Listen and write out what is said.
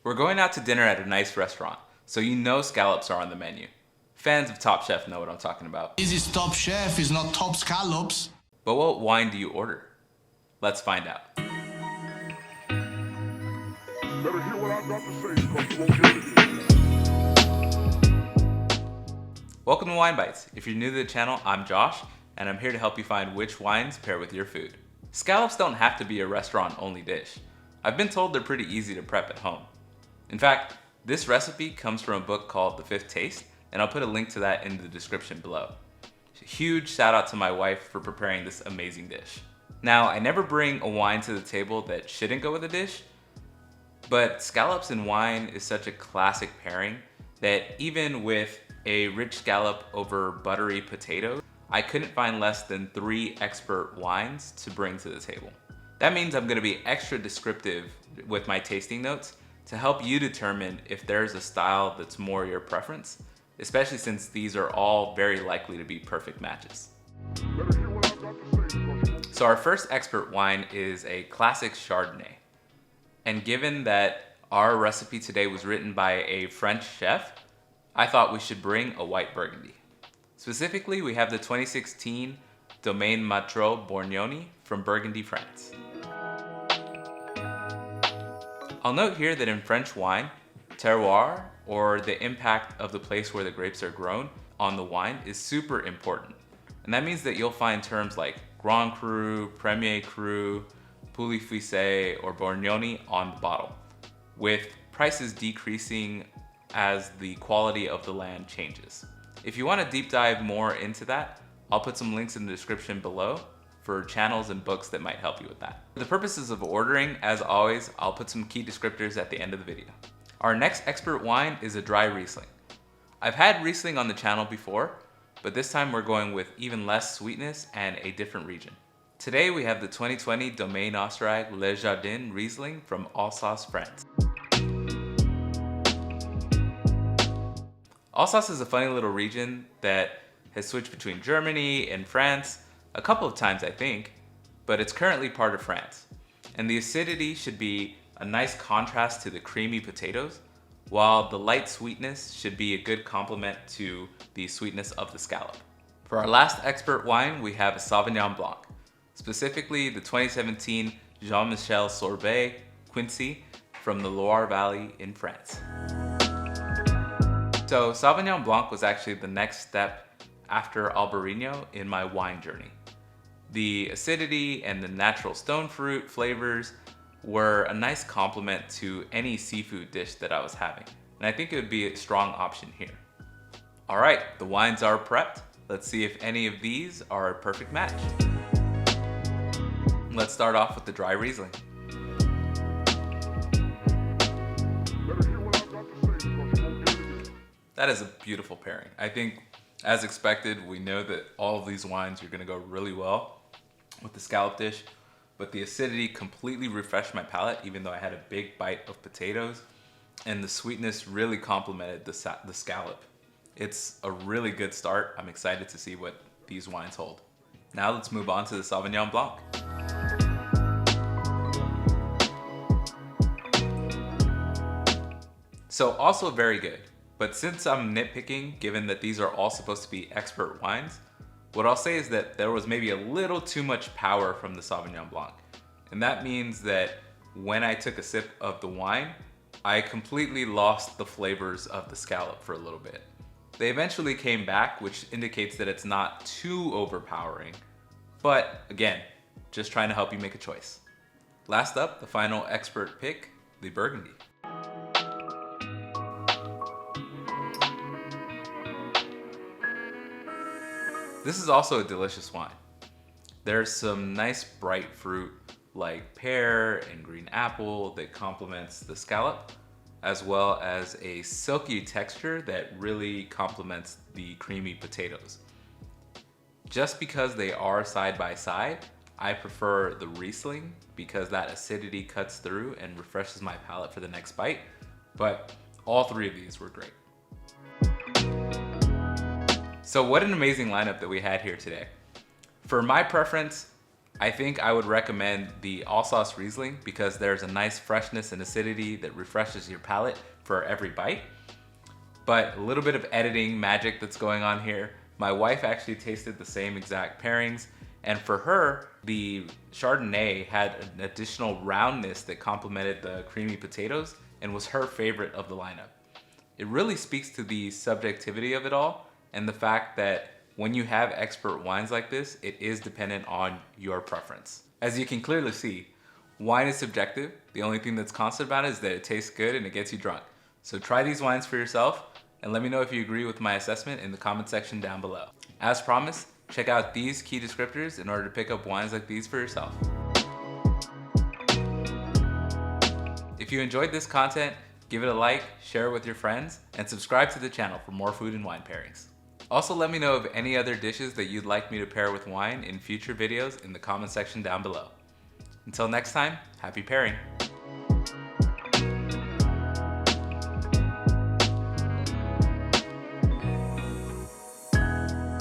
We're going out to dinner at a nice restaurant, so you know scallops are on the menu. Fans of Top Chef know what I'm talking about. This is Top Chef, it's not Top Scallops. But what wine do you order? Let's find out. Better hear what I've got to say because you won't get it. Welcome to Wine Bites. If you're new to the channel, I'm Josh, and I'm here to help you find which wines pair with your food. Scallops don't have to be a restaurant-only dish. I've been told they're pretty easy to prep at home. In fact, this recipe comes from a book called The Fifth Taste, and I'll put a link to that in the description below. Huge shout out to my wife for preparing this amazing dish. Now, I never bring a wine to the table that shouldn't go with a dish, but scallops and wine is such a classic pairing that even with a rich scallop over buttery potatoes, I couldn't find less than 3 expert wines to bring to the table. That means I'm gonna be extra descriptive with my tasting notes to help you determine if there's a style that's more your preference, especially since these are all very likely to be perfect matches. So our first expert wine is a classic Chardonnay. And given that our recipe today was written by a French chef, I thought we should bring a white Burgundy. Specifically, we have the 2016 Domaine Matro Borgnoni from Burgundy, France. I'll note here that in French wine, terroir, or the impact of the place where the grapes are grown on the wine, is super important. And that means that you'll find terms like Grand Cru, Premier Cru, Pouilly Fuissé, or Borgnoni on the bottle, with prices decreasing as the quality of the land changes. If you want to deep dive more into that, I'll put some links in the description below for channels and books that might help you with that. For the purposes of ordering, as always, I'll put some key descriptors at the end of the video. Our next expert wine is a dry Riesling. I've had Riesling on the channel before, but this time we're going with even less sweetness and a different region. Today we have the 2020 Domaine Austrac Les Jardins Riesling from Alsace, France. Alsace is a funny little region that has switched between Germany and France a couple of times, I think, but it's currently part of France. And the acidity should be a nice contrast to the creamy potatoes, while the light sweetness should be a good complement to the sweetness of the scallop. For our last expert wine, we have a Sauvignon Blanc, specifically the 2017 Jean-Michel Sorbet Quincy from the Loire Valley in France. So Sauvignon Blanc was actually the next step after Albarino in my wine journey. The acidity and the natural stone fruit flavors were a nice complement to any seafood dish that I was having, and I think it would be a strong option here. All right, the wines are prepped. Let's see if any of these are a perfect match. Let's start off with the dry Riesling. That is a beautiful pairing. I think, as expected, we know that all of these wines are gonna go really well with the scallop dish, but the acidity completely refreshed my palate, even though I had a big bite of potatoes, and the sweetness really complemented the scallop. It's a really good start. I'm excited to see what these wines hold. Now let's move on to the Sauvignon Blanc. So also very good, but since I'm nitpicking, given that these are all supposed to be expert wines, what I'll say is that there was maybe a little too much power from the Sauvignon Blanc. And that means that when I took a sip of the wine, I completely lost the flavors of the scallop for a little bit. They eventually came back, which indicates that it's not too overpowering. But again, just trying to help you make a choice. Last up, the final expert pick, the Burgundy. This is also a delicious wine. There's some nice bright fruit like pear and green apple that complements the scallop, as well as a silky texture that really complements the creamy potatoes. Just because they are side by side, I prefer the Riesling because that acidity cuts through and refreshes my palate for the next bite, but all 3 of these were great. So what an amazing lineup that we had here today. For my preference, I think I would recommend the all-sauce Riesling because there's a nice freshness and acidity that refreshes your palate for every bite. But a little bit of editing magic that's going on here. My wife actually tasted the same exact pairings, and for her, the Chardonnay had an additional roundness that complemented the creamy potatoes and was her favorite of the lineup. It really speaks to the subjectivity of it all and the fact that when you have expert wines like this, it is dependent on your preference. As you can clearly see, wine is subjective. The only thing that's constant about it is that it tastes good and it gets you drunk. So try these wines for yourself and let me know if you agree with my assessment in the comment section down below. As promised, check out these key descriptors in order to pick up wines like these for yourself. If you enjoyed this content, give it a like, share it with your friends, and subscribe to the channel for more food and wine pairings. Also, let me know of any other dishes that you'd like me to pair with wine in future videos in the comment section down below. Until next time, happy pairing.